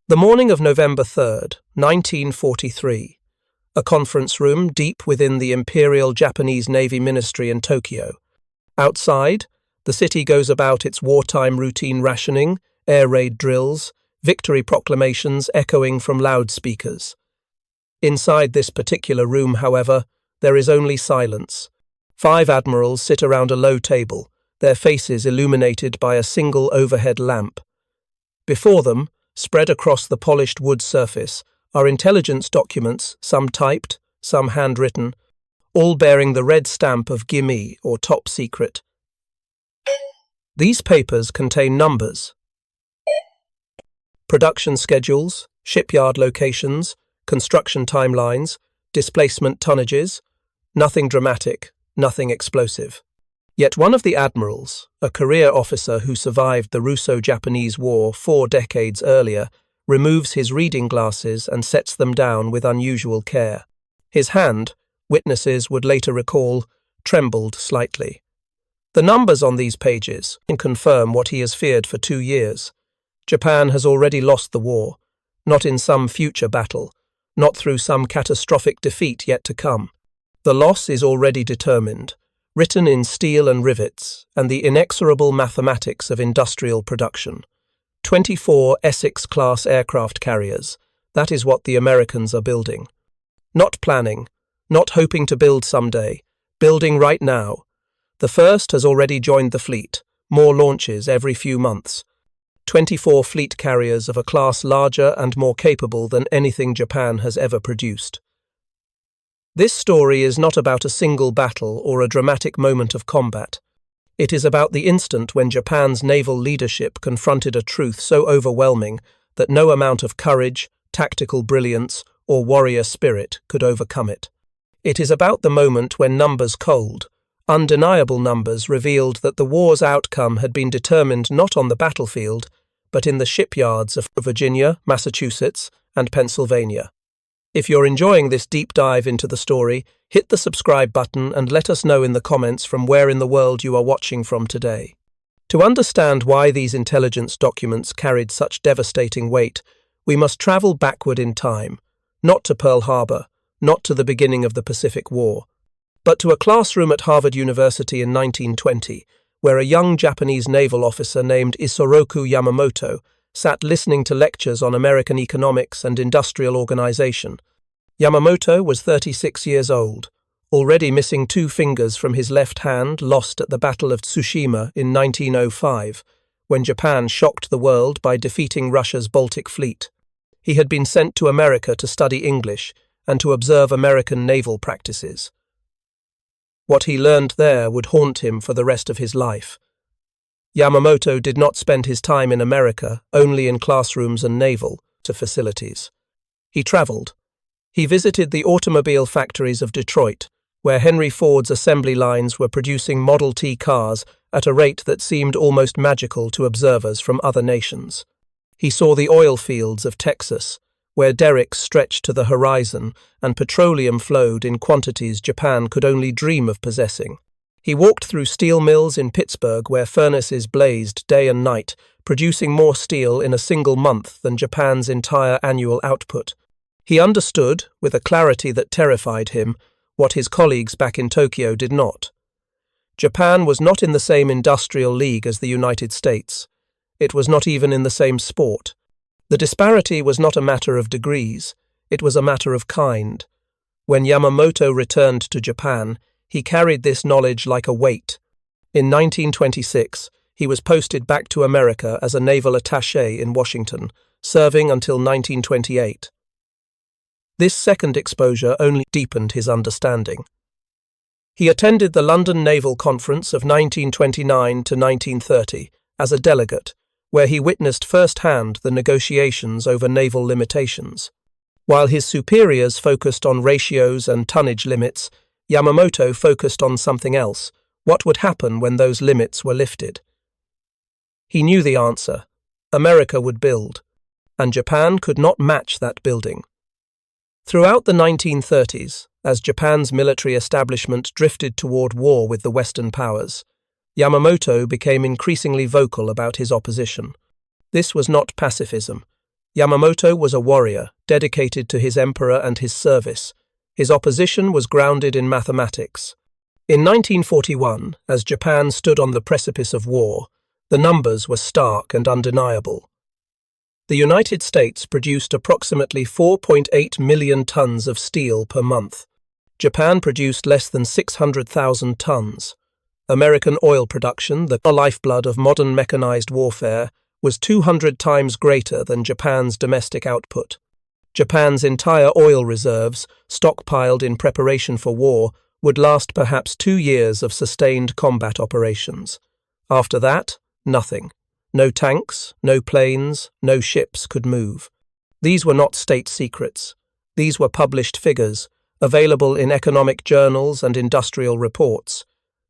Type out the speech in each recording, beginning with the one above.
The morning of November 3rd, 1943. A conference room deep within the Imperial Japanese Navy Ministry in Tokyo. Outside, the city goes about its wartime routine rationing, air raid drills, victory proclamations echoing from loudspeakers. Inside this particular room, however, there is only silence. 5 admirals sit around a low table, their faces illuminated by a single overhead lamp. Before them, spread across the polished wood surface, are intelligence documents, some typed, some handwritten, all bearing the red stamp of Gimme or top secret. These papers contain numbers, production schedules, shipyard locations, construction timelines, displacement tonnages, nothing dramatic, nothing explosive. Yet one of the admirals, a career officer who survived the Russo-Japanese War 4 decades earlier, removes his reading glasses and sets them down with unusual care. His hand, witnesses would later recall, trembled slightly. The numbers on these pages confirm what he has feared for 2 years. Japan has already lost the war, not in some future battle, not through some catastrophic defeat yet to come. The loss is already determined, written in steel and rivets and the inexorable mathematics of industrial production. 24 Essex-class aircraft carriers, that is what the Americans are building. Not planning, not hoping to build someday, building right now. The first has already joined the fleet, more launches every few months. 24 fleet carriers of a class larger and more capable than anything Japan has ever produced. This story is not about a single battle or a dramatic moment of combat. It is about the instant when Japan's naval leadership confronted a truth so overwhelming that no amount of courage, tactical brilliance, or warrior spirit could overcome it. It is about the moment when numbers cold, undeniable numbers revealed that the war's outcome had been determined not on the battlefield, but in the shipyards of Virginia, Massachusetts, and Pennsylvania. If you're enjoying this deep dive into the story, hit the subscribe button and let us know in the comments from where in the world you are watching from today. To understand why these intelligence documents carried such devastating weight, we must travel backward in time, not to Pearl Harbor, not to the beginning of the Pacific War, but to a classroom at Harvard University in 1920, where a young Japanese naval officer named Isoroku Yamamoto sat listening to lectures on American economics and industrial organization. Yamamoto was 36 years old, already missing 2 fingers from his left hand lost at the Battle of Tsushima in 1905, when Japan shocked the world by defeating Russia's Baltic Fleet. He had been sent to America to study English and to observe American naval practices. What he learned there would haunt him for the rest of his life. Yamamoto did not spend his time in America only in classrooms and naval facilities. He traveled. He visited the automobile factories of Detroit, where Henry Ford's assembly lines were producing Model T cars at a rate that seemed almost magical to observers from other nations. He saw the oil fields of Texas, where derricks stretched to the horizon and petroleum flowed in quantities Japan could only dream of possessing. He walked through steel mills in Pittsburgh where furnaces blazed day and night, producing more steel in a single month than Japan's entire annual output. He understood, with a clarity that terrified him, what his colleagues back in Tokyo did not. Japan was not in the same industrial league as the United States. It was not even in the same sport. The disparity was not a matter of degrees, it was a matter of kind. When Yamamoto returned to Japan, he carried this knowledge like a weight. In 1926, he was posted back to America as a naval attaché in Washington, serving until 1928. This second exposure only deepened his understanding. He attended the London Naval Conference of 1929 to 1930 as a delegate, where he witnessed firsthand the negotiations over naval limitations. While his superiors focused on ratios and tonnage limits, Yamamoto focused on something else: what would happen when those limits were lifted. He knew the answer. America would build, and Japan could not match that building. Throughout the 1930s, as Japan's military establishment drifted toward war with the Western powers, Yamamoto became increasingly vocal about his opposition. This was not pacifism. Yamamoto was a warrior, dedicated to his emperor and his service. His opposition was grounded in mathematics. In 1941, as Japan stood on the precipice of war, the numbers were stark and undeniable. The United States produced approximately 4.8 million tons of steel per month. Japan produced less than 600,000 tons. American oil production, the lifeblood of modern mechanized warfare, was 200 times greater than Japan's domestic output. Japan's entire oil reserves, stockpiled in preparation for war, would last perhaps 2 years of sustained combat operations. After that, nothing. No tanks, no planes, no ships could move. These were not state secrets. These were published figures, available in economic journals and industrial reports.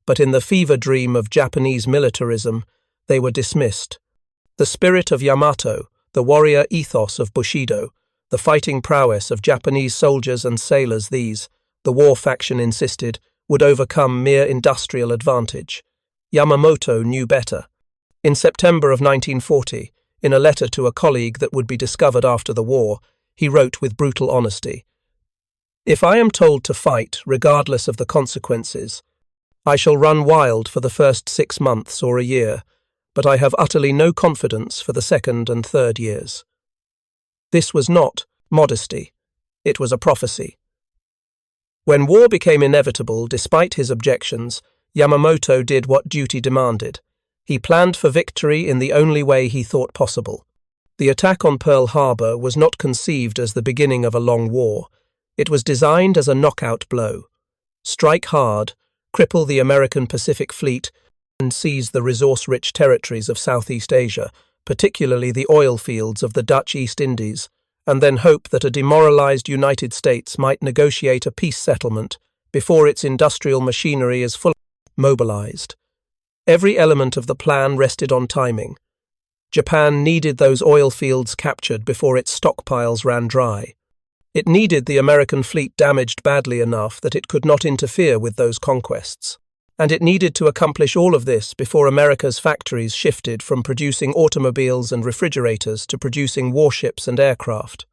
But in the fever dream of Japanese militarism, they were dismissed. The spirit of Yamato, the warrior ethos of Bushido, the fighting prowess of Japanese soldiers and sailors, these, the war faction insisted, would overcome mere industrial advantage. Yamamoto knew better. In September of 1940, in a letter to a colleague that would be discovered after the war, he wrote with brutal honesty, "If I am told to fight, regardless of the consequences, I shall run wild for the first 6 months or a year, but I have utterly no confidence for the second and third years." This was not modesty, it was a prophecy. When war became inevitable, despite his objections, Yamamoto did what duty demanded. He planned for victory in the only way he thought possible. The attack on Pearl Harbor was not conceived as the beginning of a long war. It was designed as a knockout blow. Strike hard, cripple the American Pacific Fleet, and seize the resource-rich territories of Southeast Asia, particularly the oil fields of the Dutch East Indies, and then hope that a demoralized United States might negotiate a peace settlement before its industrial machinery is fully mobilized. Every element of the plan rested on timing. Japan needed those oil fields captured before its stockpiles ran dry. It needed the American fleet damaged badly enough that it could not interfere with those conquests. And it needed to accomplish all of this before America's factories shifted from producing automobiles and refrigerators to producing warships and aircraft.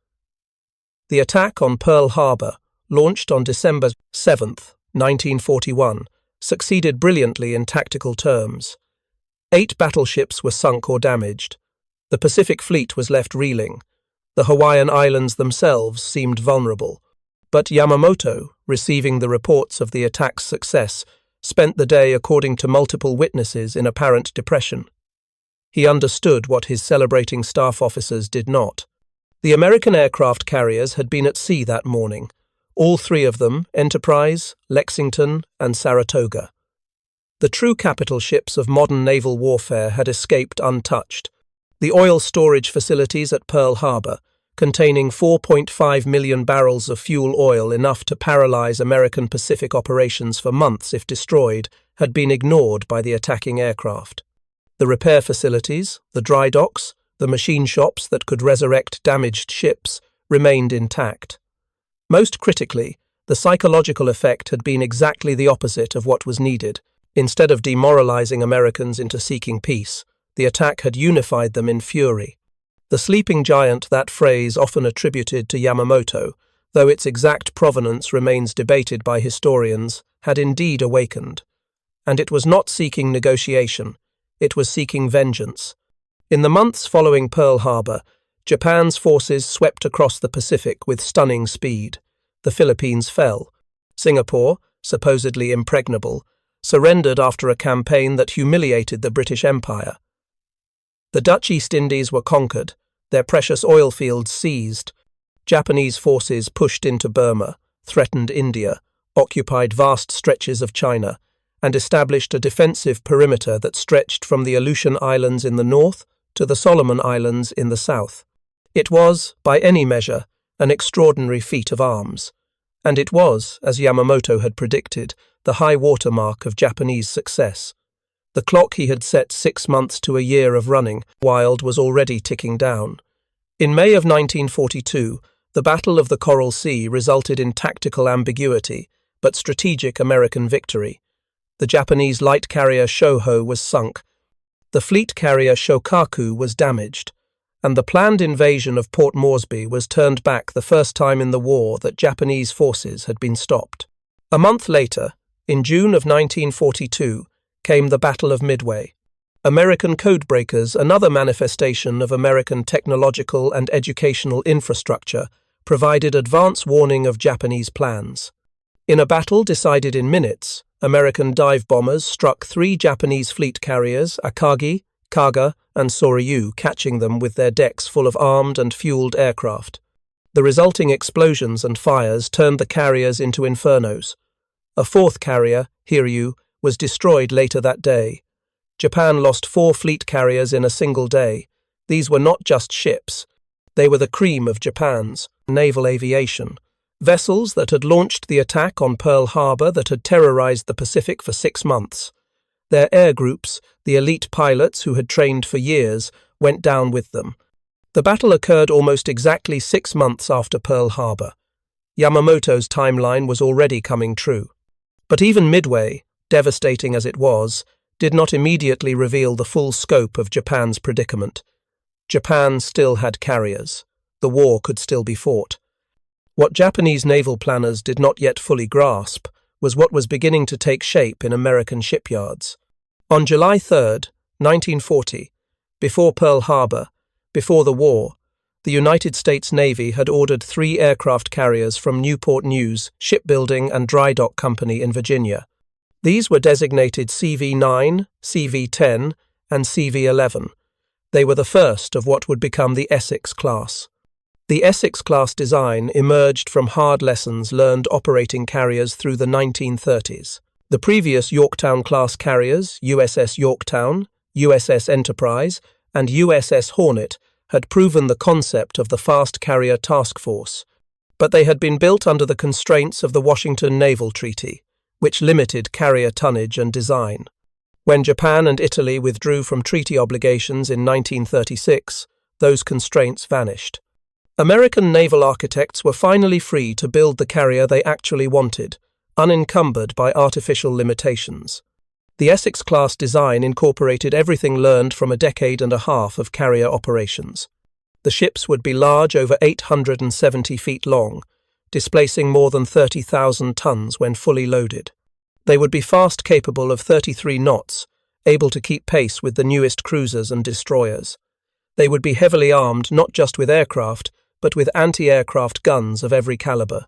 The attack on Pearl Harbor, launched on December 7, 1941, succeeded brilliantly in tactical terms. 8 battleships were sunk or damaged. The Pacific Fleet was left reeling. The Hawaiian Islands themselves seemed vulnerable. But Yamamoto, receiving the reports of the attack's success, spent the day, according to multiple witnesses, in apparent depression. He understood what his celebrating staff officers did not. The American aircraft carriers had been at sea that morning, all 3 of them, Enterprise, Lexington, and Saratoga. The true capital ships of modern naval warfare had escaped untouched. The oil storage facilities at Pearl Harbor, containing 4.5 million barrels of fuel oil, enough to paralyze American Pacific operations for months if destroyed, had been ignored by the attacking aircraft. The repair facilities, the dry docks, the machine shops that could resurrect damaged ships remained intact. Most critically, the psychological effect had been exactly the opposite of what was needed. Instead of demoralizing Americans into seeking peace, the attack had unified them in fury. The sleeping giant, that phrase often attributed to Yamamoto, though its exact provenance remains debated by historians, had indeed awakened. And it was not seeking negotiation, it was seeking vengeance. In the months following Pearl Harbor, Japan's forces swept across the Pacific with stunning speed. The Philippines fell. Singapore, supposedly impregnable, surrendered after a campaign that humiliated the British Empire. The Dutch East Indies were conquered, their precious oil fields seized. Japanese forces pushed into Burma, threatened India, occupied vast stretches of China, and established a defensive perimeter that stretched from the Aleutian Islands in the north to the Solomon Islands in the south. It was, by any measure, an extraordinary feat of arms. And it was, as Yamamoto had predicted, the high watermark of Japanese success. The clock he had set 6 months to a year of running wild was already ticking down. In May of 1942, the Battle of the Coral Sea resulted in tactical ambiguity, but strategic American victory. The Japanese light carrier Shoho was sunk. The fleet carrier Shokaku was damaged. and the planned invasion of Port Moresby was turned back the first time in the war that Japanese forces had been stopped. A month later, in June of 1942, came the Battle of Midway. American codebreakers, another manifestation of American technological and educational infrastructure, provided advance warning of Japanese plans. In a battle decided in minutes, American dive bombers struck 3 Japanese fleet carriers, Akagi, Kaga, and Soryu, catching them with their decks full of armed and fueled aircraft. The resulting explosions and fires turned the carriers into infernos. A 4th carrier, Hiryu, was destroyed later that day. Japan lost 4 fleet carriers in a single day. These were not just ships. They were the cream of Japan's naval aviation. Vessels that had launched the attack on Pearl Harbor that had terrorized the Pacific for 6 months. Their air groups, the elite pilots who had trained for years, went down with them. The battle occurred almost exactly 6 months after Pearl Harbor. Yamamoto's timeline was already coming true. But even Midway, devastating as it was, did not immediately reveal the full scope of Japan's predicament. Japan still had carriers. The war could still be fought. What Japanese naval planners did not yet fully grasp was what was beginning to take shape in American shipyards. On July 3, 1940, before Pearl Harbor, before the war, the United States Navy had ordered 3 aircraft carriers from Newport News Shipbuilding and Dry Dock Company in Virginia. These were designated CV-9, CV-10, and CV-11. They were the first of what would become the Essex-class. The Essex-class design emerged from hard lessons learned operating carriers through the 1930s. The previous Yorktown-class carriers, USS Yorktown, USS Enterprise, and USS Hornet, had proven the concept of the fast carrier task force, but they had been built under the constraints of the Washington Naval Treaty, which limited carrier tonnage and design. When Japan and Italy withdrew from treaty obligations in 1936, those constraints vanished. American naval architects were finally free to build the carrier they actually wanted, unencumbered by artificial limitations. The Essex-class design incorporated everything learned from a decade and a half of carrier operations. The ships would be large, over 870 feet long, displacing more than 30,000 tons when fully loaded. They would be fast, capable of 33 knots, able to keep pace with the newest cruisers and destroyers. They would be heavily armed not just with aircraft, but with anti-aircraft guns of every caliber.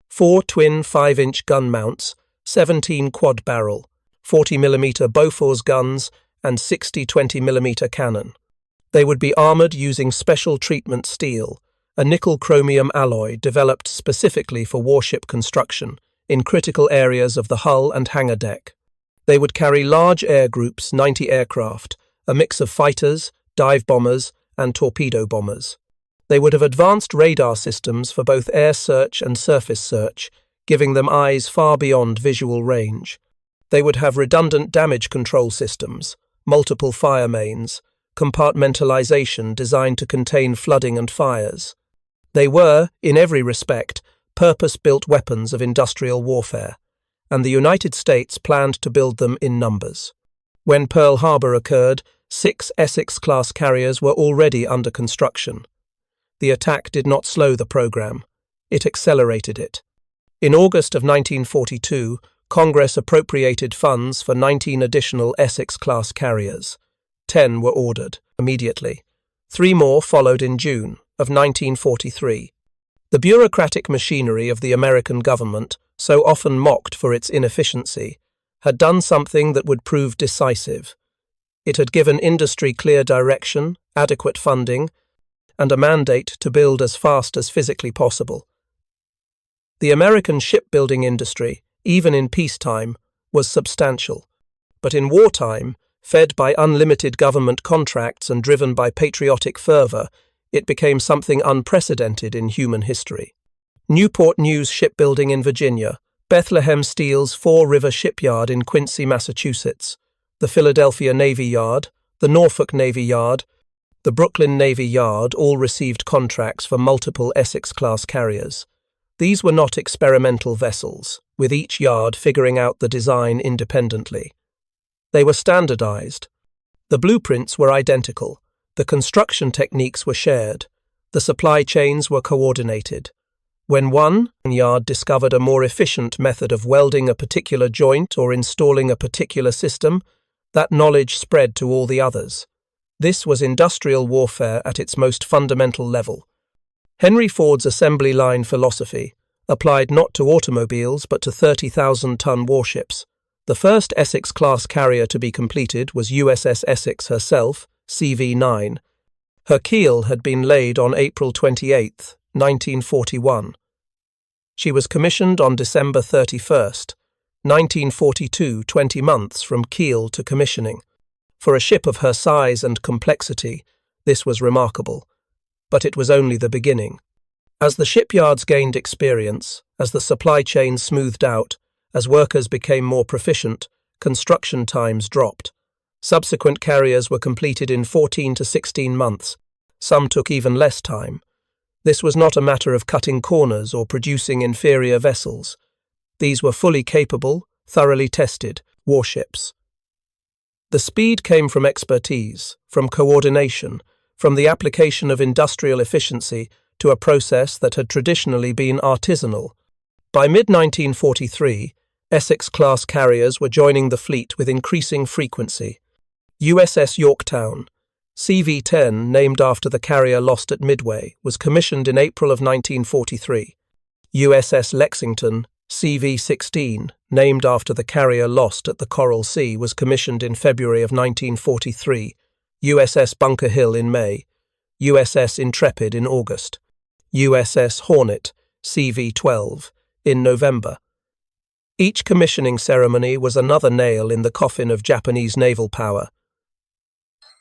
4 twin 5-inch gun mounts, 17 quad-barrel, 40mm Bofors guns, and 60 20mm cannon. They would be armored using special treatment steel, a nickel-chromium alloy developed specifically for warship construction in critical areas of the hull and hangar deck. They would carry large air groups, 90 aircraft, a mix of fighters, dive bombers, and torpedo bombers. They would have advanced radar systems for both air search and surface search, giving them eyes far beyond visual range. They would have redundant damage control systems, multiple fire mains, compartmentalization designed to contain flooding and fires. They were, in every respect, purpose-built weapons of industrial warfare, and the United States planned to build them in numbers. When Pearl Harbor occurred, 6 Essex-class carriers were already under construction. The attack did not slow the program. It accelerated it. In August of 1942, Congress appropriated funds for 19 additional Essex-class carriers. 10 were ordered immediately. 3 more followed in June of 1943. The bureaucratic machinery of the American government, so often mocked for its inefficiency, had done something that would prove decisive. It had given industry clear direction, adequate funding, and a mandate to build as fast as physically possible. The American shipbuilding industry, even in peacetime, was substantial, but in wartime, fed by unlimited government contracts and driven by patriotic fervor, it became something unprecedented in human history. Newport News Shipbuilding in Virginia, Bethlehem Steel's Fall River Shipyard in Quincy, Massachusetts, the Philadelphia Navy Yard, the Norfolk Navy Yard, the Brooklyn Navy Yard all received contracts for multiple Essex-class carriers. These were not experimental vessels, with each yard figuring out the design independently. They were standardized. The blueprints were identical, The construction techniques were shared. The supply chains were coordinated. When one yard discovered a more efficient method of welding a particular joint or installing a particular system, that knowledge spread to all the others. This was industrial warfare at its most fundamental level. Henry Ford's assembly line philosophy applied not to automobiles but to 30,000-ton warships. The first Essex-class carrier to be completed was USS Essex herself, CV-9. Her keel had been laid on April 28, 1941. She was commissioned on December 31, 1942, 20 months from keel to commissioning. For a ship of her size and complexity, this was remarkable. But it was only the beginning. As the shipyards gained experience, as the supply chain smoothed out, as workers became more proficient, construction times dropped. Subsequent carriers were completed in 14 to 16 months. Some took even less time. This was not a matter of cutting corners or producing inferior vessels. These were fully capable, thoroughly tested warships. The speed came from expertise, from coordination, from the application of industrial efficiency to a process that had traditionally been artisanal. By mid-1943, Essex-class carriers were joining the fleet with increasing frequency. USS Yorktown, CV-10, named after the carrier lost at Midway, was commissioned in April of 1943. USS Lexington, CV-16, named after the carrier lost at the Coral Sea, was commissioned in February of 1943. USS Bunker Hill in May. USS Intrepid in August. USS Hornet, CV-12, in November. Each commissioning ceremony was another nail in the coffin of Japanese naval power.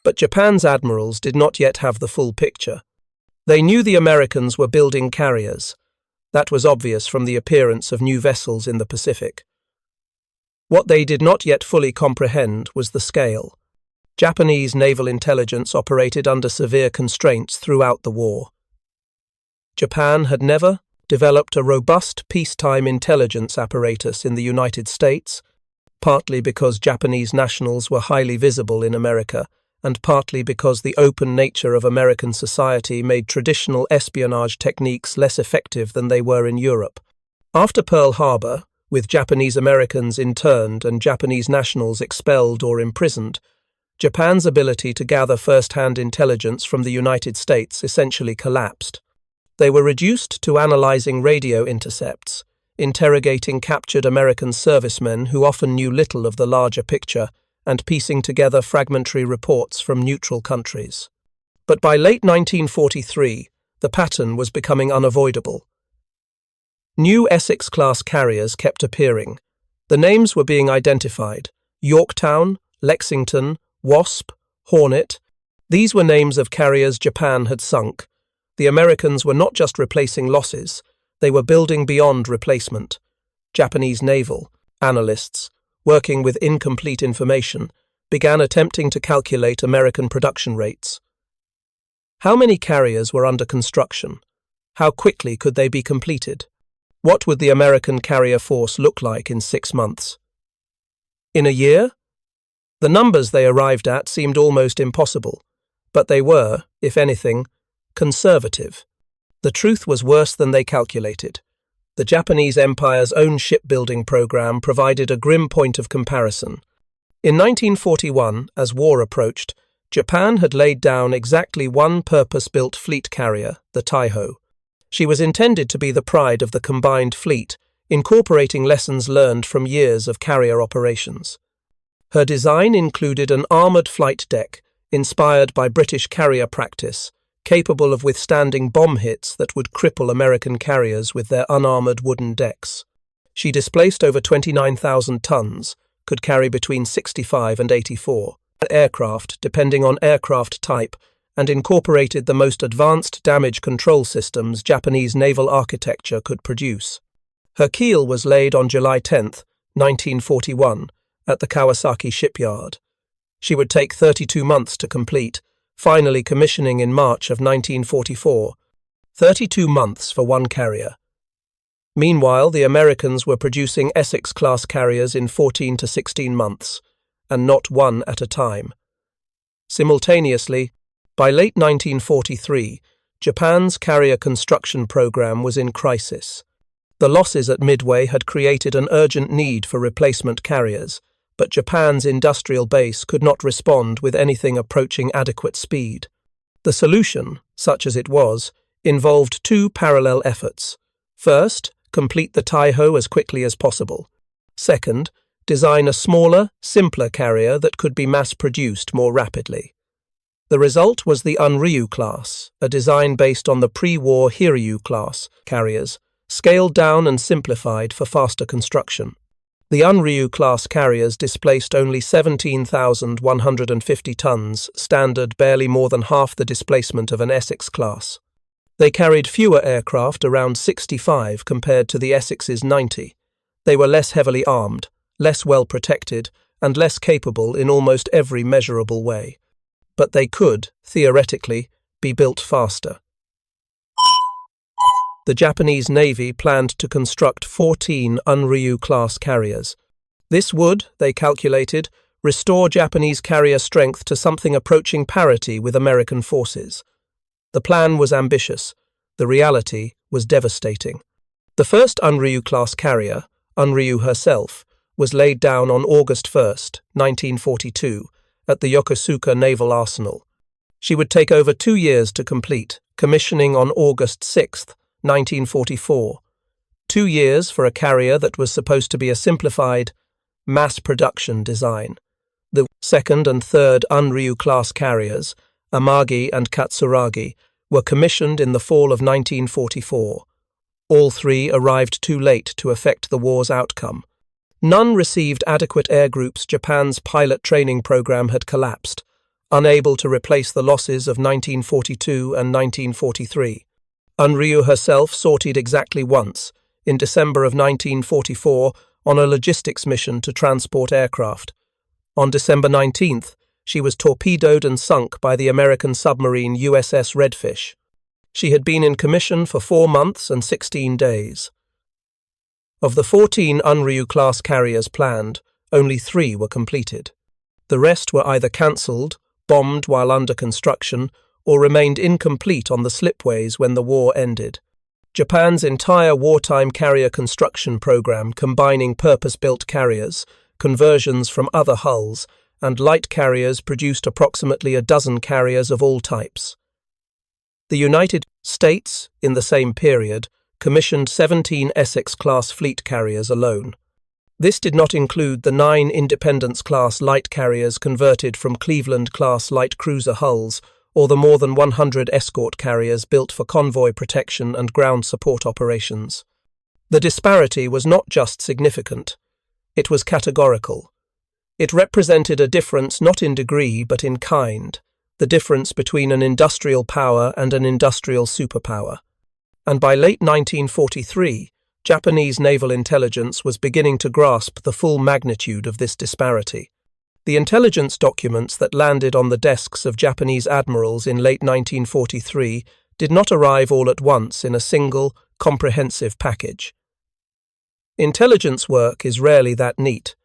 But Japan's admirals did not yet have the full picture. They knew the Americans were building carriers. That was obvious from the appearance of new vessels in the Pacific. What they did not yet fully comprehend was the scale. Japanese naval intelligence operated under severe constraints throughout the war. Japan had never developed a robust peacetime intelligence apparatus in the United States, partly because Japanese nationals were highly visible in America, and partly because the open nature of American society made traditional espionage techniques less effective than they were in Europe. After Pearl Harbor, with Japanese Americans interned and Japanese nationals expelled or imprisoned, Japan's ability to gather first-hand intelligence from the United States essentially collapsed. They were reduced to analyzing radio intercepts, interrogating captured American servicemen who often knew little of the larger picture, and piecing together fragmentary reports from neutral countries. But by late 1943, the pattern was becoming unavoidable. New Essex-class carriers kept appearing. The names were being identified: Yorktown, Lexington, Wasp, Hornet. These were names of carriers Japan had sunk. The Americans were not just replacing losses, they were building beyond replacement. Japanese naval analysts, working with incomplete information, began attempting to calculate American production rates. How many carriers were under construction? How quickly could they be completed? What would the American carrier force look like in 6 months? In a year? The numbers they arrived at seemed almost impossible, but they were, if anything, conservative. The truth was worse than they calculated. The Japanese Empire's own shipbuilding program provided a grim point of comparison. In 1941, as war approached, Japan had laid down exactly one purpose-built fleet carrier, the Taiho. She was intended to be the pride of the combined fleet, incorporating lessons learned from years of carrier operations. Her design included an armoured flight deck, inspired by British carrier practice, capable of withstanding bomb hits that would cripple American carriers with their unarmoured wooden decks. She displaced over 29,000 tons, could carry between 65 and 84 aircraft, depending on aircraft type, and incorporated the most advanced damage control systems Japanese naval architecture could produce. Her keel was laid on July 10, 1941, at the Kawasaki shipyard. She would take 32 months to complete, finally commissioning in March of 1944. 32 months for one carrier. Meanwhile, the Americans were producing Essex-class carriers in 14 to 16 months, and not one at a time. Simultaneously, By late 1943, Japan's carrier construction program was in crisis. The losses at Midway had created an urgent need for replacement carriers, but Japan's industrial base could not respond with anything approaching adequate speed. The solution, such as it was, involved two parallel efforts. First, complete the Taiho as quickly as possible. Second, design a smaller, simpler carrier that could be mass-produced more rapidly. The result was the Unryu class, a design based on the pre-war Hiryu class carriers, scaled down and simplified for faster construction. The Unryu class carriers displaced only 17,150 tons, standard barely more than half the displacement of an Essex-class. They carried fewer aircraft, around 65 compared to the Essex's 90. They were less heavily armed, less well protected, and less capable in almost every measurable way. But they could, theoretically, be built faster. The Japanese Navy planned to construct 14 Unryu-class carriers. This would, they calculated, restore Japanese carrier strength to something approaching parity with American forces. The plan was ambitious. The reality was devastating. The first Unryu-class carrier, Unryu herself, was laid down on August 1, 1942, at the Yokosuka Naval Arsenal. She would take over 2 years to complete, commissioning on August 6, 1944. 2 years for a carrier that was supposed to be a simplified, mass-production design. The second and third Unryu-class carriers, Amagi and Katsuragi, were commissioned in the fall of 1944. All three arrived too late to affect the war's outcome. None received adequate air groups. Japan's pilot training program had collapsed, unable to replace the losses of 1942 and 1943. Unryu herself sortied exactly once, in December of 1944, on a logistics mission to transport aircraft. On December 19th, she was torpedoed and sunk by the American submarine USS Redfish. She had been in commission for 4 months and 16 days. Of the 14 Unryu-class carriers planned, only 3 were completed. The rest were either cancelled, bombed while under construction, or remained incomplete on the slipways when the war ended. Japan's entire wartime carrier construction program, combining purpose-built carriers, conversions from other hulls, and light carriers, produced approximately a dozen carriers of all types. The United States, in the same period, commissioned 17 Essex-class fleet carriers alone. This did not include the 9 Independence-class light carriers converted from Cleveland-class light cruiser hulls, or the more than 100 escort carriers built for convoy protection and ground support operations. The disparity was not just significant, it was categorical. It represented a difference not in degree but in kind, the difference between an industrial power and an industrial superpower. And by late 1943, Japanese naval intelligence was beginning to grasp the full magnitude of this disparity. The intelligence documents that landed on the desks of Japanese admirals in late 1943 did not arrive all at once in a single, comprehensive package. Intelligence work is rarely that neat.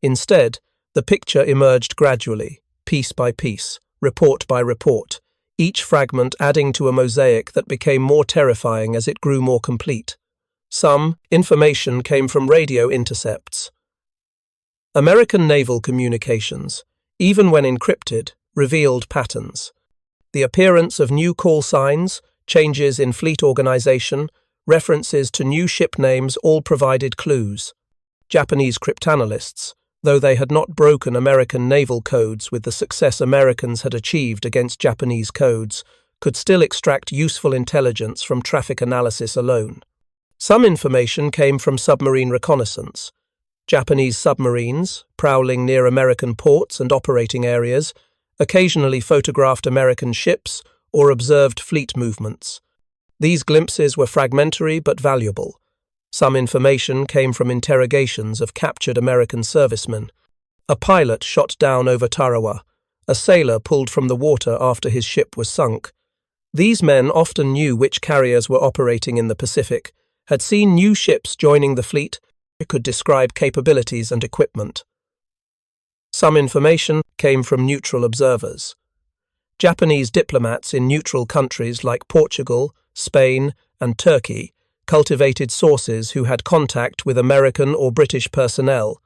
Instead, the picture emerged gradually, piece by piece, report by report, each fragment adding to a mosaic that became more terrifying as it grew more complete. Some information came from radio intercepts. American naval communications, even when encrypted, revealed patterns. The appearance of new call signs, changes in fleet organization, references to new ship names all provided clues. Japanese cryptanalysts, though they had not broken American naval codes with the success Americans had achieved against Japanese codes, could still extract useful intelligence from traffic analysis alone. Some information came from submarine reconnaissance. Japanese submarines, prowling near American ports and operating areas, occasionally photographed American ships or observed fleet movements. These glimpses were fragmentary but valuable. Some information came from interrogations of captured American servicemen. A pilot shot down over Tarawa. A sailor pulled from the water after his ship was sunk. These men often knew which carriers were operating in the Pacific, had seen new ships joining the fleet, could describe capabilities and equipment. Some information came from neutral observers. Japanese diplomats in neutral countries like Portugal, Spain, and Turkey cultivated sources who had contact with American or British personnel.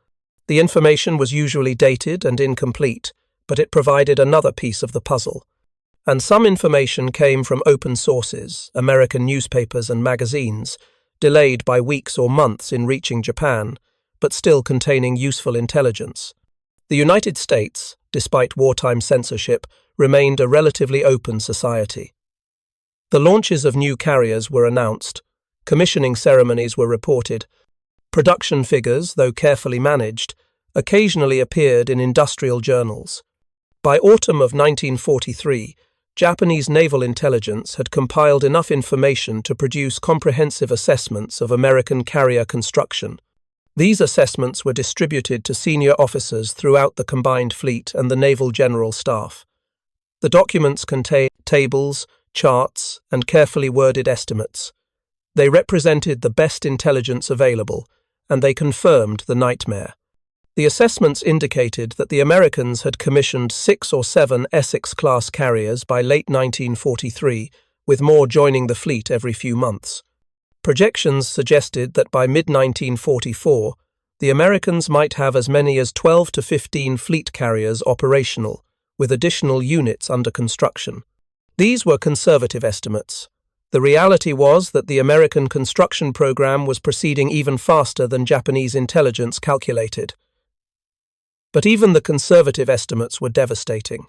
The information was usually dated and incomplete, but it provided another piece of the puzzle. And some information came from open sources, American newspapers and magazines, delayed by weeks or months in reaching Japan, but still containing useful intelligence. The United States, despite wartime censorship, remained a relatively open society. The launches of new carriers were announced, commissioning ceremonies were reported, production figures, though carefully managed, occasionally appeared in industrial journals. By autumn of 1943, Japanese naval intelligence had compiled enough information to produce comprehensive assessments of American carrier construction. These assessments were distributed to senior officers throughout the combined fleet and the Naval General Staff. The documents contained tables, charts, and carefully worded estimates. They represented the best intelligence available, and they confirmed the nightmare. The assessments indicated that the Americans had commissioned 6 or 7 Essex-class carriers by late 1943, with more joining the fleet every few months. Projections suggested that by mid-1944, the Americans might have as many as 12 to 15 fleet carriers operational, with additional units under construction. These were conservative estimates. The reality was that the American construction program was proceeding even faster than Japanese intelligence calculated. But even the conservative estimates were devastating.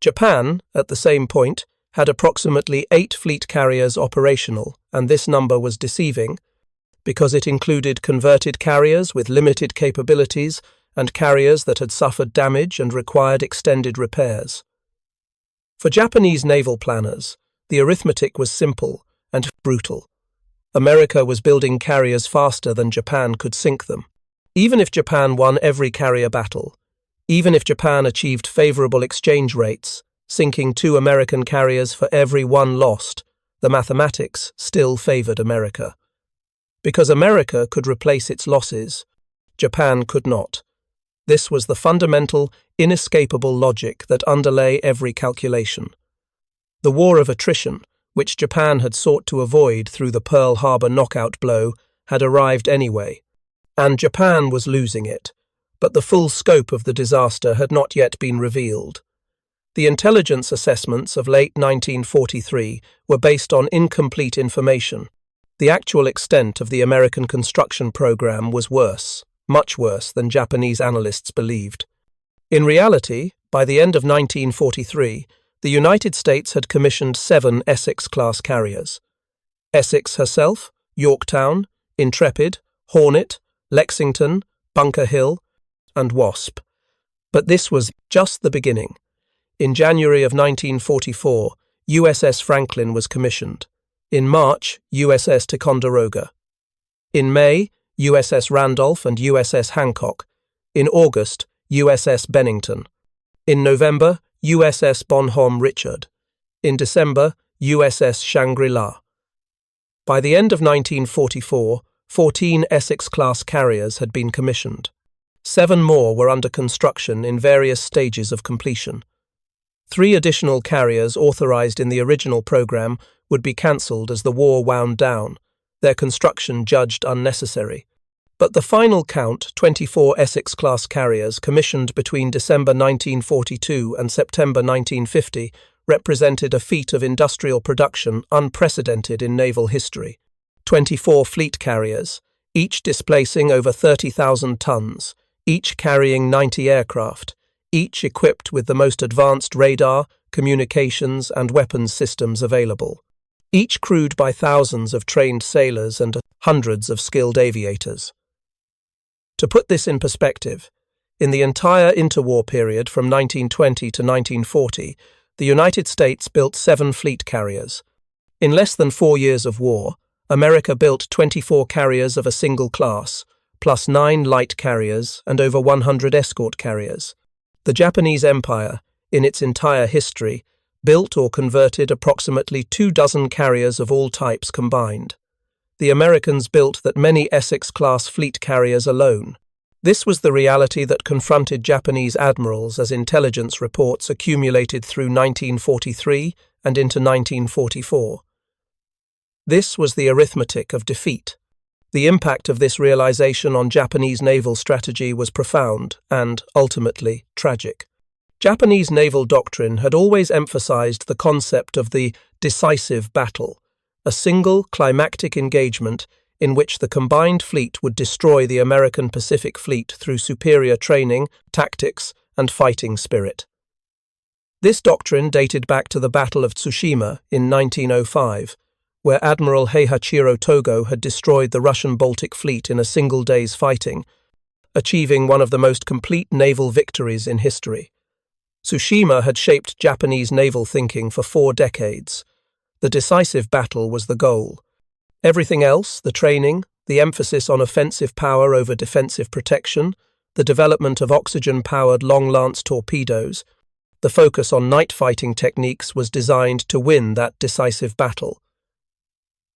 Japan, at the same point, had approximately 8 fleet carriers operational, and this number was deceiving, because it included converted carriers with limited capabilities and carriers that had suffered damage and required extended repairs. For Japanese naval planners, the arithmetic was simple and brutal. America was building carriers faster than Japan could sink them. Even if Japan won every carrier battle, even if Japan achieved favorable exchange rates, sinking 2 American carriers for every 1 lost, the mathematics still favored America. Because America could replace its losses, Japan could not. This was the fundamental, inescapable logic that underlay every calculation. The war of attrition, which Japan had sought to avoid through the Pearl Harbor knockout blow, had arrived anyway, and Japan was losing it, but the full scope of the disaster had not yet been revealed. The intelligence assessments of late 1943 were based on incomplete information. The actual extent of the American construction program was worse, much worse than Japanese analysts believed. In reality, by the end of 1943, the United States had commissioned 7 Essex-class carriers. Essex herself, Yorktown, Intrepid, Hornet, Lexington, Bunker Hill, and Wasp. But this was just the beginning. In January of 1944, USS Franklin was commissioned. In March, USS Ticonderoga. In May, USS Randolph and USS Hancock. In August, USS Bennington. In November, USS Bonhomme Richard. In December, USS Shangri-La. By the end of 1944, 14 Essex-class carriers had been commissioned. 7 more were under construction in various stages of completion. 3 additional carriers authorized in the original program would be cancelled as the war wound down, their construction judged unnecessary. But the final count, 24 Essex-class carriers commissioned between December 1942 and September 1950, represented a feat of industrial production unprecedented in naval history. 24 fleet carriers, each displacing over 30,000 tons, each carrying 90 aircraft, each equipped with the most advanced radar, communications, and weapons systems available, each crewed by thousands of trained sailors and hundreds of skilled aviators. To put this in perspective, in the entire interwar period from 1920 to 1940, the United States built 7 fleet carriers. In less than 4 years of war, America built 24 carriers of a single class, plus 9 light carriers and over 100 escort carriers. The Japanese Empire, in its entire history, built or converted approximately 24 carriers of all types combined. The Americans built that many Essex-class fleet carriers alone. This was the reality that confronted Japanese admirals as intelligence reports accumulated through 1943 and into 1944. This was the arithmetic of defeat. The impact of this realization on Japanese naval strategy was profound and, ultimately, tragic. Japanese naval doctrine had always emphasized the concept of the decisive battle, a single, climactic engagement in which the combined fleet would destroy the American Pacific Fleet through superior training, tactics, and fighting spirit. This doctrine dated back to the Battle of Tsushima in 1905, where Admiral Heihachiro Togo had destroyed the Russian Baltic Fleet in a single day's fighting, achieving one of the most complete naval victories in history. Tsushima had shaped Japanese naval thinking for 4 decades. The decisive battle was the goal. Everything else, the training, the emphasis on offensive power over defensive protection, the development of oxygen-powered long-lance torpedoes, the focus on night fighting techniques was designed to win that decisive battle.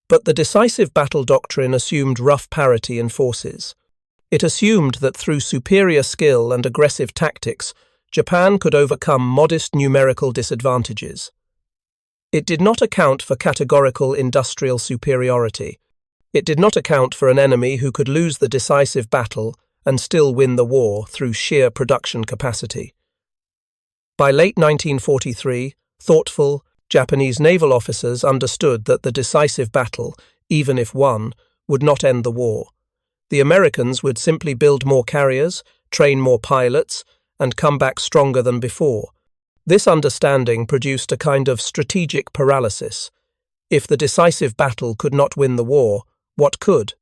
But the decisive battle doctrine assumed rough parity in forces. It assumed that through superior skill and aggressive tactics, Japan could overcome modest numerical disadvantages. It did not account for categorical industrial superiority. It did not account for an enemy who could lose the decisive battle and still win the war through sheer production capacity. By late 1943, thoughtful, Japanese naval officers understood that the decisive battle, even if won, would not end the war. The Americans would simply build more carriers, train more pilots, and come back stronger than before. This understanding produced a kind of strategic paralysis. If the decisive battle could not win the war, what could?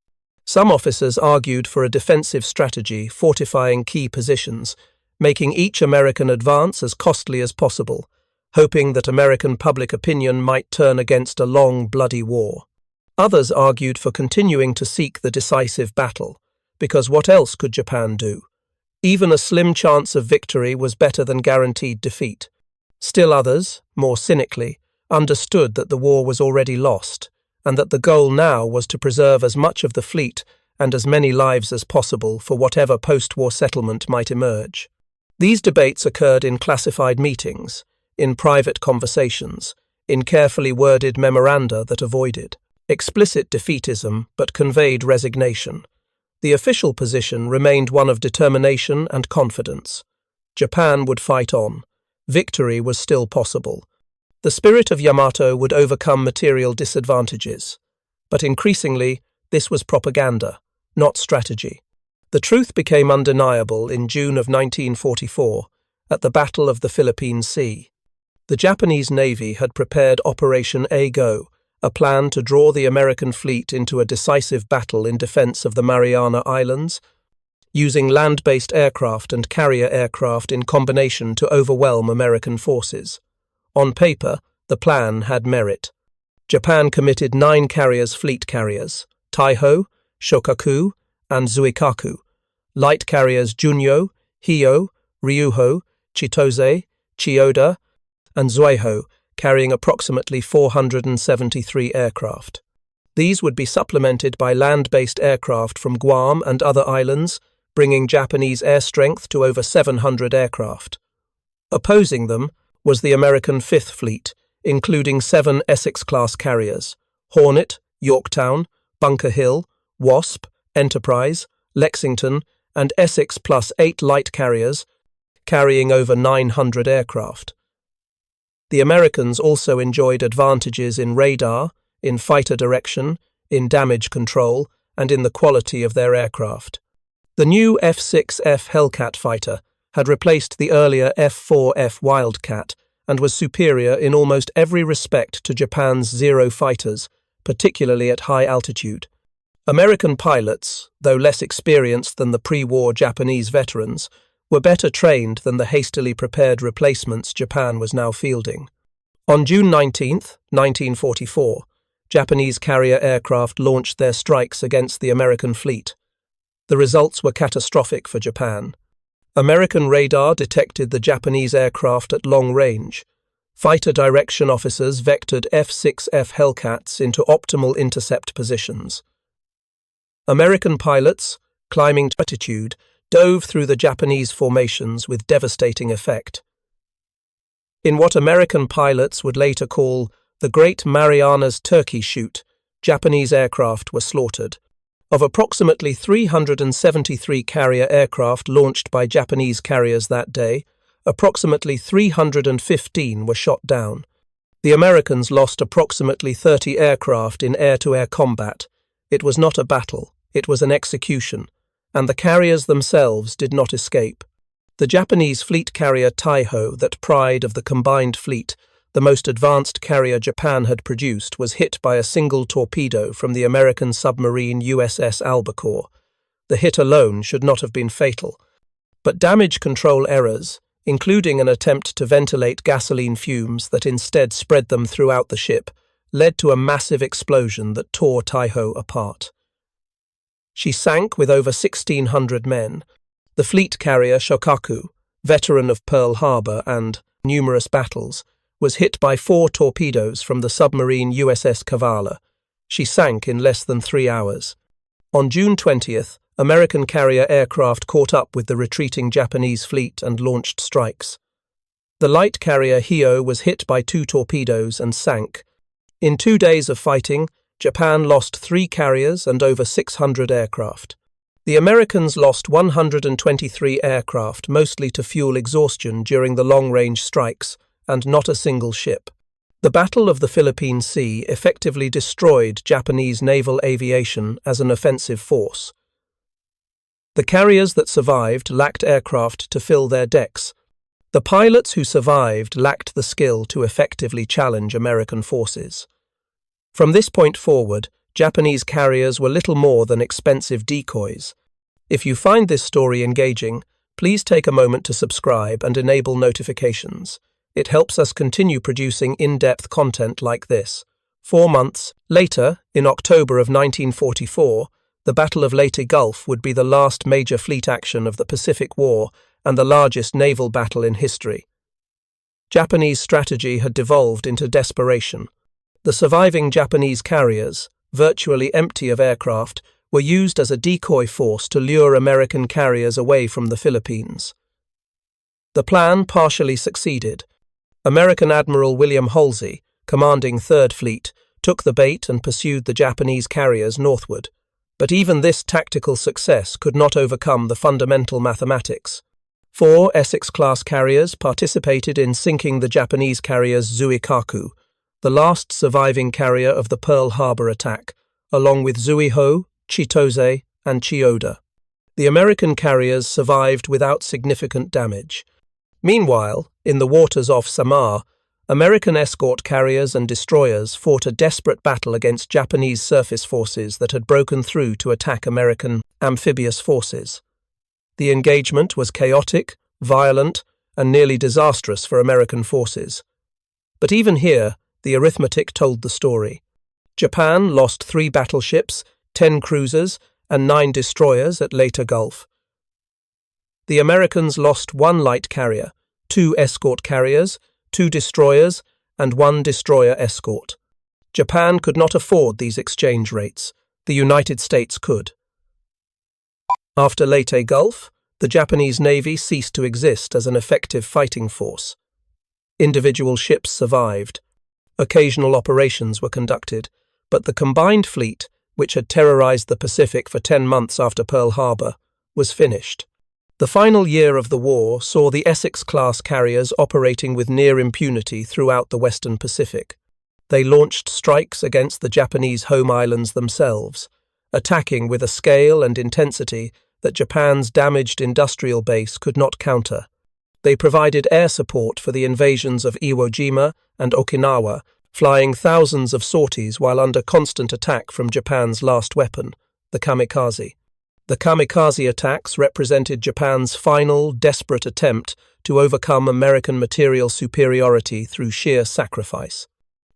Some officers argued for a defensive strategy, fortifying key positions, making each American advance as costly as possible, hoping that American public opinion might turn against a long, bloody war. Others argued for continuing to seek the decisive battle, because what else could Japan do? Even a slim chance of victory was better than guaranteed defeat. Still others, more cynically, understood that the war was already lost, and that the goal now was to preserve as much of the fleet and as many lives as possible for whatever post-war settlement might emerge. These debates occurred in classified meetings, in private conversations, in carefully worded memoranda that avoided explicit defeatism but conveyed resignation. The official position remained one of determination and confidence. Japan would fight on. Victory was still possible. The spirit of Yamato would overcome material disadvantages. But increasingly, this was propaganda, not strategy. The truth became undeniable in June of 1944, at the Battle of the Philippine Sea. The Japanese Navy had prepared Operation A-Go, a plan to draw the American fleet into a decisive battle in defense of the Mariana Islands, using land-based aircraft and carrier aircraft in combination to overwhelm American forces. On paper, the plan had merit. Japan committed 9 fleet carriers, Taiho, Shokaku, and Zuikaku, light carriers Junyo, Hio, Ryuho, Chitose, Chiyoda, and Zuiho, carrying approximately 473 aircraft. These would be supplemented by land-based aircraft from Guam and other islands, bringing Japanese air strength to over 700 aircraft. Opposing them was the American Fifth Fleet, including 7 Essex-class carriers, Hornet, Yorktown, Bunker Hill, Wasp, Enterprise, Lexington, and Essex plus 8 light carriers, carrying over 900 aircraft. The Americans also enjoyed advantages in radar, in fighter direction, in damage control, and in the quality of their aircraft. The new F-6F Hellcat fighter had replaced the earlier F-4F Wildcat and was superior in almost every respect to Japan's Zero fighters, particularly at high altitude. American pilots, though less experienced than the pre-war Japanese veterans, were better trained than the hastily prepared replacements Japan was now fielding. On June 19, 1944, Japanese carrier aircraft launched their strikes against the American fleet. The results were catastrophic for Japan. American radar detected the Japanese aircraft at long range. Fighter direction officers vectored F-6F Hellcats into optimal intercept positions. American pilots, climbing to altitude, dove through the Japanese formations with devastating effect. In what American pilots would later call the Great Marianas Turkey Shoot, Japanese aircraft were slaughtered. Of approximately 373 carrier aircraft launched by Japanese carriers that day, approximately 315 were shot down. The Americans lost approximately 30 aircraft in air-to-air combat. It was not a battle, it was an execution, and the carriers themselves did not escape. The Japanese fleet carrier Taiho, that pride of the combined fleet, the most advanced carrier Japan had produced, was hit by a single torpedo from the American submarine USS Albacore. The hit alone should not have been fatal, but damage control errors, including an attempt to ventilate gasoline fumes that instead spread them throughout the ship, led to a massive explosion that tore Taiho apart. She sank with over 1,600 men. The fleet carrier Shokaku, veteran of Pearl Harbor and numerous battles, was hit by 4 torpedoes from the submarine USS Kavala. She sank in less than 3 hours. On June 20th, American carrier aircraft caught up with the retreating Japanese fleet and launched strikes. The light carrier Hio was hit by 2 torpedoes and sank. In 2 days of fighting, Japan lost 3 carriers and over 600 aircraft. The Americans lost 123 aircraft, mostly to fuel exhaustion during the long-range strikes, and not a single ship. The Battle of the Philippine Sea effectively destroyed Japanese naval aviation as an offensive force. The carriers that survived lacked aircraft to fill their decks. The pilots who survived lacked the skill to effectively challenge American forces. From this point forward, Japanese carriers were little more than expensive decoys. If you find this story engaging, please take a moment to subscribe and enable notifications. It helps us continue producing in-depth content like this. 4 months later, in October of 1944, the Battle of Leyte Gulf would be the last major fleet action of the Pacific War and the largest naval battle in history. Japanese strategy had devolved into desperation. The surviving Japanese carriers, virtually empty of aircraft, were used as a decoy force to lure American carriers away from the Philippines. The plan partially succeeded. American Admiral William Halsey, commanding 3rd Fleet, took the bait and pursued the Japanese carriers northward. But even this tactical success could not overcome the fundamental mathematics. 4 Essex-class carriers participated in sinking the Japanese carriers Zuikaku, the last surviving carrier of the Pearl Harbor attack, along with Zuiho, Chitose, and Chiyoda. The American carriers survived without significant damage. Meanwhile, in the waters off Samar, American escort carriers and destroyers fought a desperate battle against Japanese surface forces that had broken through to attack American amphibious forces. The engagement was chaotic, violent, and nearly disastrous for American forces. But even here, the arithmetic told the story. Japan lost 3 battleships, 10 cruisers, and 9 destroyers at Leyte Gulf. The Americans lost 1 light carrier, 2 escort carriers, 2 destroyers, and 1 destroyer escort. Japan could not afford these exchange rates. The United States could. After Leyte Gulf, the Japanese Navy ceased to exist as an effective fighting force. Individual ships survived. Occasional operations were conducted, but the combined fleet, which had terrorized the Pacific for 10 months after Pearl Harbor, was finished. The final year of the war saw the Essex-class carriers operating with near impunity throughout the Western Pacific. They launched strikes against the Japanese home islands themselves, attacking with a scale and intensity that Japan's damaged industrial base could not counter. They provided air support for the invasions of Iwo Jima and Okinawa, flying thousands of sorties while under constant attack from Japan's last weapon, the kamikaze. The kamikaze attacks represented Japan's final, desperate attempt to overcome American material superiority through sheer sacrifice.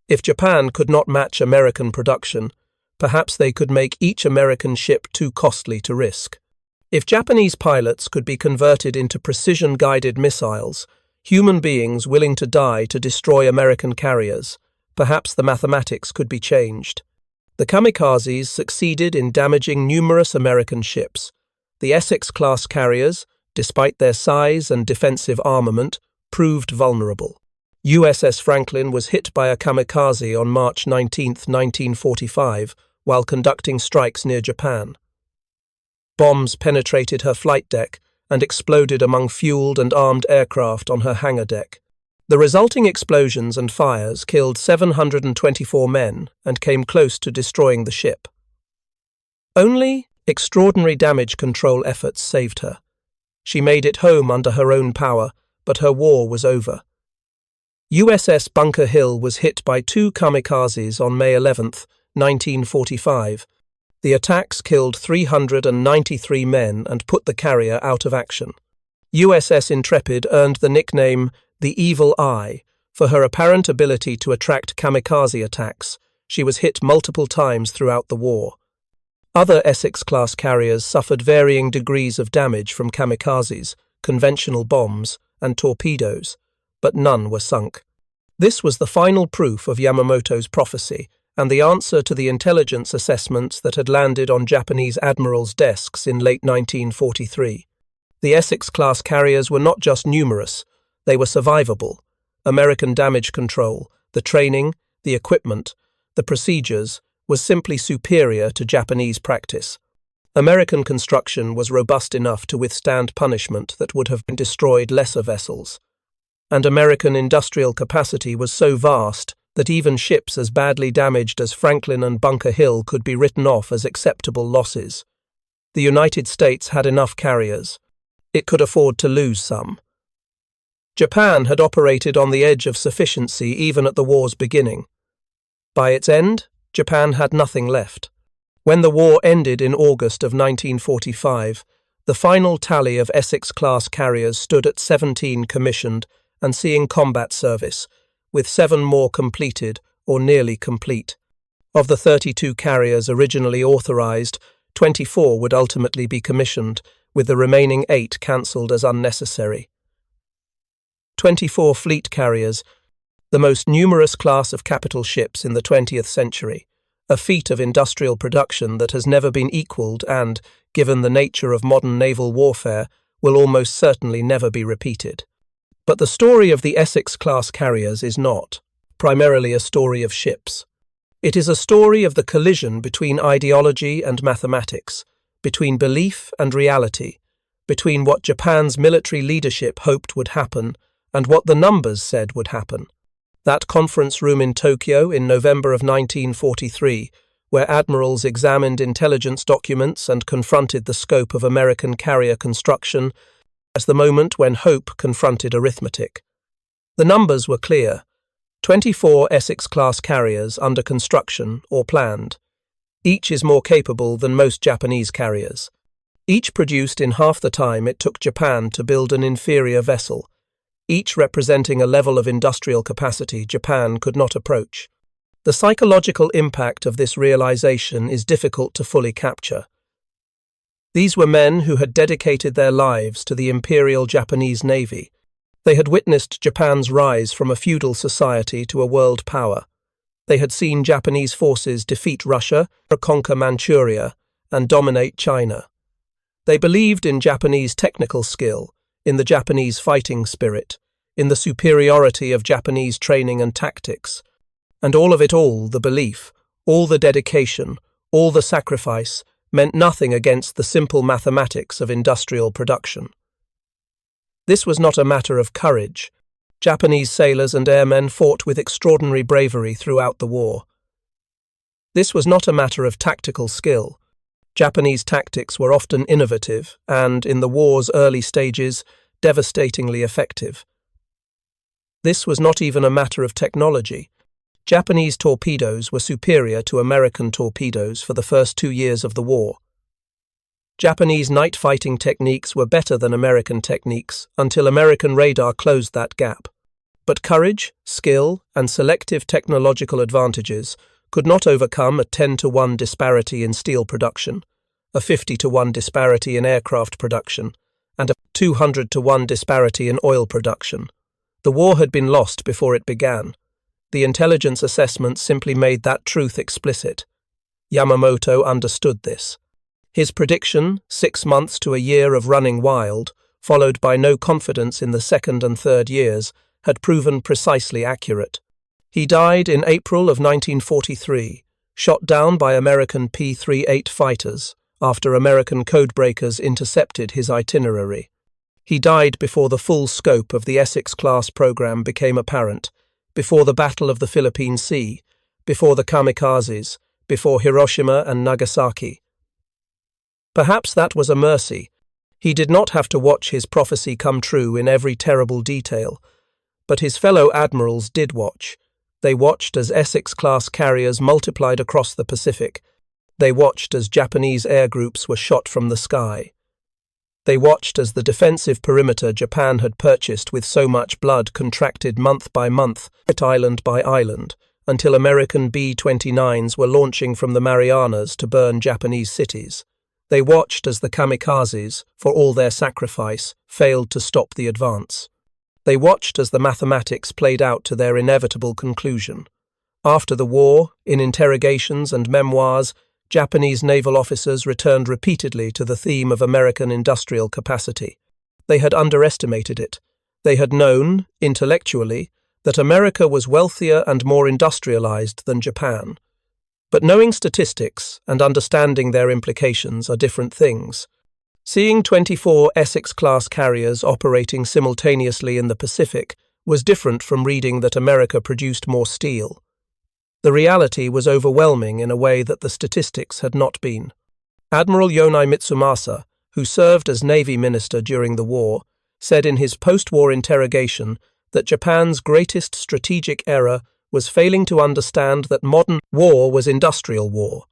If Japan could not match American production, perhaps they could make each American ship too costly to risk. If Japanese pilots could be converted into precision-guided missiles, human beings willing to die to destroy American carriers, perhaps the mathematics could be changed. The kamikazes succeeded in damaging numerous American ships. The Essex-class carriers, despite their size and defensive armament, proved vulnerable. USS Franklin was hit by a kamikaze on March 19, 1945, while conducting strikes near Japan. Bombs penetrated her flight deck and exploded among fueled and armed aircraft on her hangar deck. The resulting explosions and fires killed 724 men and came close to destroying the ship. Only extraordinary damage control efforts saved her. She made it home under her own power, but her war was over. USS Bunker Hill was hit by 2 kamikazes on May 11, 1945. The attacks killed 393 men and put the carrier out of action. USS Intrepid earned the nickname the Evil Eye for her apparent ability to attract kamikaze attacks. She was hit multiple times throughout the war. Other Essex-class carriers suffered varying degrees of damage from kamikazes, conventional bombs, and torpedoes, but none were sunk. This was the final proof of Yamamoto's prophecy and the answer to the intelligence assessments that had landed on Japanese admirals' desks in late 1943. The Essex-class carriers were not just numerous, they were survivable. American damage control, the training, the equipment, the procedures, was simply superior to Japanese practice. American construction was robust enough to withstand punishment that would have destroyed lesser vessels. And American industrial capacity was so vast that even ships as badly damaged as Franklin and Bunker Hill could be written off as acceptable losses. The United States had enough carriers. It could afford to lose some. Japan had operated on the edge of sufficiency even at the war's beginning. By its end, Japan had nothing left. When the war ended in August of 1945, the final tally of Essex-class carriers stood at 17 commissioned and seeing combat service, with 7 more completed or nearly complete. Of the 32 carriers originally authorized, 24 would ultimately be commissioned, with the remaining 8 cancelled as unnecessary. 24 fleet carriers, the most numerous class of capital ships in the 20th century, a feat of industrial production that has never been equalled and, given the nature of modern naval warfare, will almost certainly never be repeated. But the story of the Essex-class carriers is not, primarily a story of ships. It is a story of the collision between ideology and mathematics, between belief and reality, between what Japan's military leadership hoped would happen and what the numbers said would happen. That conference room in Tokyo in November of 1943, where admirals examined intelligence documents and confronted the scope of American carrier construction, as the moment when hope confronted arithmetic. The numbers were clear: 24 Essex-class carriers under construction or planned. Each is more capable than most Japanese carriers. Each produced in half the time it took Japan to build an inferior vessel, each representing a level of industrial capacity Japan could not approach. The psychological impact of this realization is difficult to fully capture. These were men who had dedicated their lives to the Imperial Japanese Navy. They had witnessed Japan's rise from a feudal society to a world power. They had seen Japanese forces defeat Russia, conquer Manchuria, and dominate China. They believed in Japanese technical skill, in the Japanese fighting spirit, in the superiority of Japanese training and tactics. And all of it all, the belief, all the dedication, all the sacrifice, meant nothing against the simple mathematics of industrial production. This was not a matter of courage. Japanese sailors and airmen fought with extraordinary bravery throughout the war. This was not a matter of tactical skill. Japanese tactics were often innovative and, in the war's early stages, devastatingly effective. This was not even a matter of technology. Japanese torpedoes were superior to American torpedoes for the first 2 years of the war. Japanese night fighting techniques were better than American techniques until American radar closed that gap. But courage, skill, and selective technological advantages could not overcome a 10-to-1 disparity in steel production, a 50-to-1 disparity in aircraft production, and a 200-to-1 disparity in oil production. The war had been lost before it began. The intelligence assessment simply made that truth explicit. Yamamoto understood this. His prediction, 6 months to a year of running wild, followed by no confidence in the second and third years, had proven precisely accurate. He died in April of 1943, shot down by American P-38 fighters after American codebreakers intercepted his itinerary. He died before the full scope of the Essex-class program became apparent, before the Battle of the Philippine Sea, before the kamikazes, before Hiroshima and Nagasaki. Perhaps that was a mercy. He did not have to watch his prophecy come true in every terrible detail, but his fellow admirals did watch. They watched as Essex-class carriers multiplied across the Pacific. They watched as Japanese air groups were shot from the sky. They watched as the defensive perimeter Japan had purchased with so much blood contracted month by month, island by island, until American B-29s were launching from the Marianas to burn Japanese cities. They watched as the kamikazes, for all their sacrifice, failed to stop the advance. They watched as the mathematics played out to their inevitable conclusion. After the war, in interrogations and memoirs, Japanese naval officers returned repeatedly to the theme of American industrial capacity. They had underestimated it. They had known, intellectually, that America was wealthier and more industrialized than Japan. But knowing statistics and understanding their implications are different things. Seeing 24 Essex-class carriers operating simultaneously in the Pacific was different from reading that America produced more steel. The reality was overwhelming in a way that the statistics had not been. Admiral Yonai Mitsumasa, who served as Navy Minister during the war, said in his post-war interrogation that Japan's greatest strategic error was failing to understand that modern war was industrial war.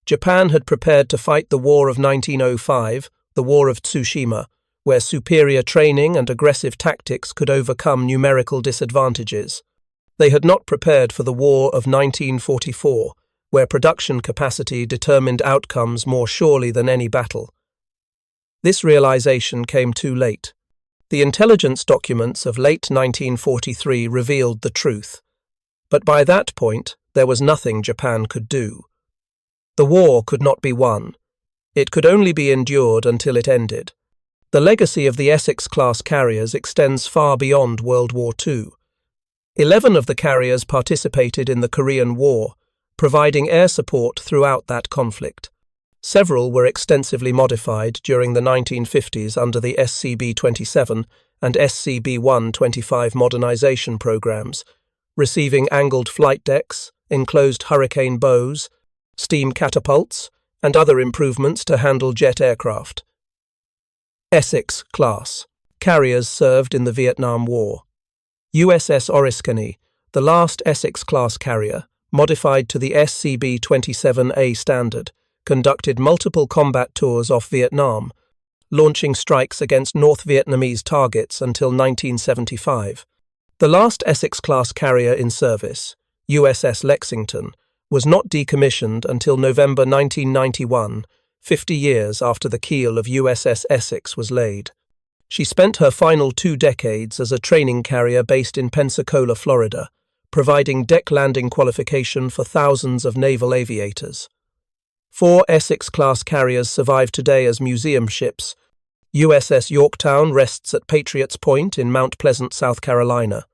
Japan had prepared to fight the War of 1905, the War of Tsushima, where superior training and aggressive tactics could overcome numerical disadvantages. They had not prepared for the War of 1944, where production capacity determined outcomes more surely than any battle. This realization came too late. The intelligence documents of late 1943 revealed the truth. But by that point, there was nothing Japan could do. The war could not be won. It could only be endured until it ended. The legacy of the Essex-class carriers extends far beyond World War II. 11 of the carriers participated in the Korean War, providing air support throughout that conflict. Several were extensively modified during the 1950s under the SCB-27 and SCB-125 modernization programs, receiving angled flight decks, enclosed hurricane bows, steam catapults, and other improvements to handle jet aircraft. Essex-class carriers served in the Vietnam War. USS Oriskany, the last Essex-class carrier, modified to the SCB-27A standard, conducted multiple combat tours off Vietnam, launching strikes against North Vietnamese targets until 1975. The last Essex-class carrier in service, USS Lexington, was not decommissioned until November 1991, 50 years after the keel of USS Essex was laid. She spent her final 2 decades as a training carrier based in Pensacola, Florida, providing deck landing qualification for thousands of naval aviators. 4 Essex-class carriers survive today as museum ships. USS Yorktown rests at Patriots Point in Mount Pleasant, South Carolina.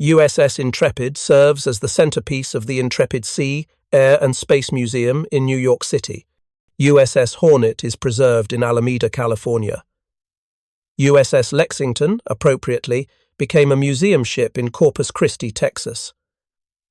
USS Intrepid serves as the centerpiece of the Intrepid Sea, Air and Space Museum in New York City. USS Hornet is preserved in Alameda, California. USS Lexington, appropriately, became a museum ship in Corpus Christi, Texas.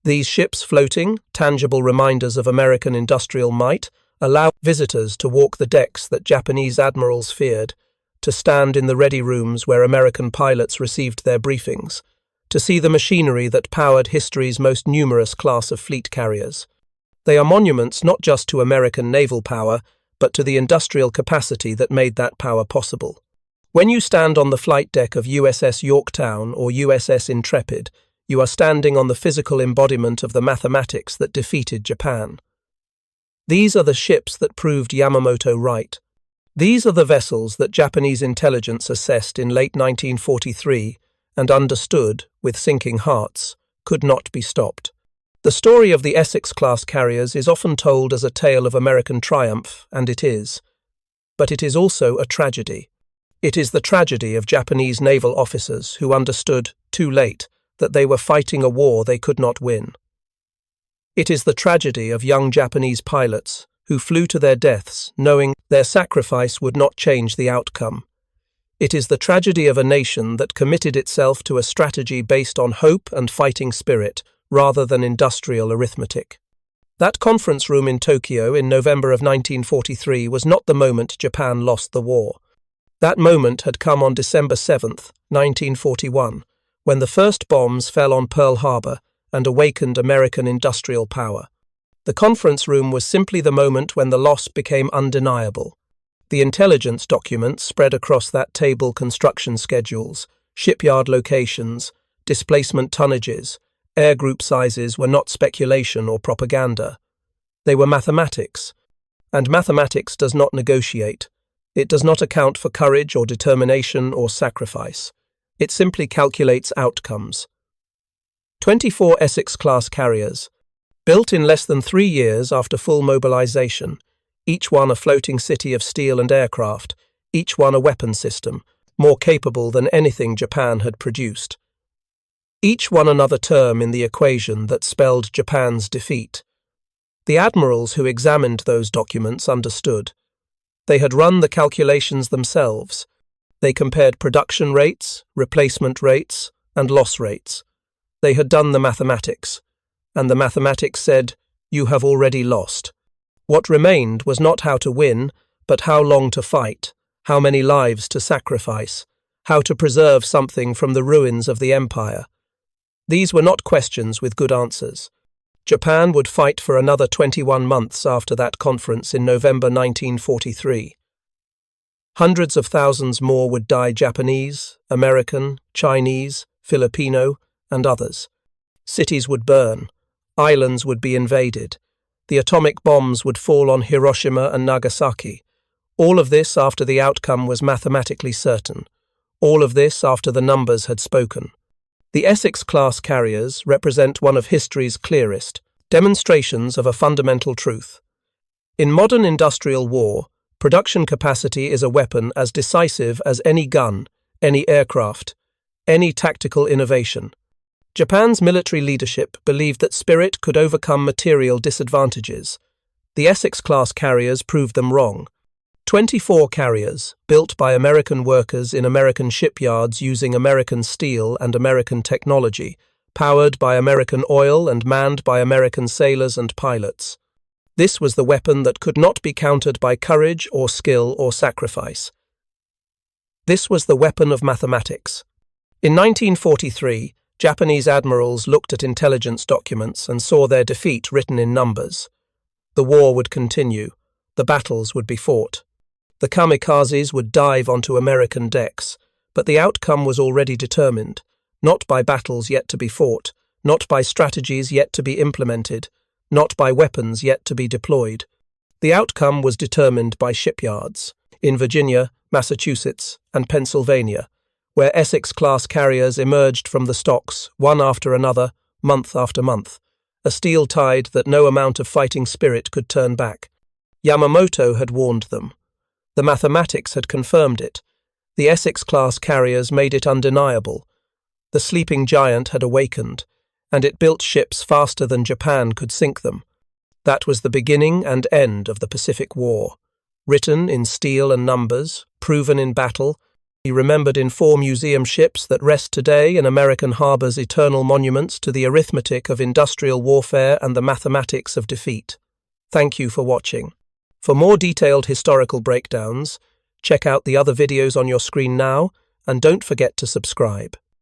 These ships floating, tangible reminders of American industrial might, allow visitors to walk the decks that Japanese admirals feared, to stand in the ready rooms where American pilots received their briefings, to see the machinery that powered history's most numerous class of fleet carriers. They are monuments not just to American naval power, but to the industrial capacity that made that power possible. When you stand on the flight deck of USS Yorktown or USS Intrepid, you are standing on the physical embodiment of the mathematics that defeated Japan. These are the ships that proved Yamamoto right. These are the vessels that Japanese intelligence assessed in late 1943 and understood, with sinking hearts, could not be stopped. The story of the Essex-class carriers is often told as a tale of American triumph, and it is. but it is also a tragedy. It is the tragedy of Japanese naval officers who understood, too late, that they were fighting a war they could not win. It is the tragedy of young Japanese pilots who flew to their deaths knowing their sacrifice would not change the outcome. It is the tragedy of a nation that committed itself to a strategy based on hope and fighting spirit rather than industrial arithmetic. That conference room in Tokyo in November of 1943 was not the moment Japan lost the war. That moment had come on December 7, 1941, when the first bombs fell on Pearl Harbor and awakened American industrial power. The conference room was simply the moment when the loss became undeniable. The intelligence documents spread across that table construction schedules, shipyard locations, displacement tonnages, air group sizes were not speculation or propaganda. They were mathematics. And mathematics does not negotiate. It does not account for courage or determination or sacrifice. It simply calculates outcomes. 24 Essex-class carriers, built in less than 3 years after full mobilization, each one a floating city of steel and aircraft, each one a weapon system, more capable than anything Japan had produced. Each one another term in the equation that spelled Japan's defeat. The admirals who examined those documents understood. They had run the calculations themselves. They compared production rates, replacement rates, and loss rates. They had done the mathematics, and the mathematics said, "You have already lost." What remained was not how to win, but how long to fight, how many lives to sacrifice, how to preserve something from the ruins of the empire. These were not questions with good answers. Japan would fight for another 21 months after that conference in November 1943. Hundreds of thousands more would die Japanese, American, Chinese, Filipino, and others. Cities would burn. Islands would be invaded. The atomic bombs would fall on Hiroshima and Nagasaki. All of this after the outcome was mathematically certain. All of this after the numbers had spoken. The Essex-class carriers represent one of history's clearest demonstrations of a fundamental truth. In modern industrial war, production capacity is a weapon as decisive as any gun, any aircraft, any tactical innovation. Japan's military leadership believed that spirit could overcome material disadvantages. The Essex-class carriers proved them wrong. 24 carriers, built by American workers in American shipyards using American steel and American technology, powered by American oil and manned by American sailors and pilots. This was the weapon that could not be countered by courage or skill or sacrifice. This was the weapon of mathematics. In 1943, Japanese admirals looked at intelligence documents and saw their defeat written in numbers. The war would continue. The battles would be fought. The kamikazes would dive onto American decks, but the outcome was already determined, not by battles yet to be fought, not by strategies yet to be implemented, not by weapons yet to be deployed. The outcome was determined by shipyards in Virginia, Massachusetts, and Pennsylvania, where Essex-class carriers emerged from the stocks, one after another, month after month, a steel tide that no amount of fighting spirit could turn back. Yamamoto had warned them. The mathematics had confirmed it. The Essex-class carriers made it undeniable. The sleeping giant had awakened, and it built ships faster than Japan could sink them. That was the beginning and end of the Pacific War. Written in steel and numbers, proven in battle, remembered in 4 museum ships that rest today in American harbors, eternal monuments to the arithmetic of industrial warfare and the mathematics of defeat. Thank you for watching. For more detailed historical breakdowns, check out the other videos on your screen now, and don't forget to subscribe.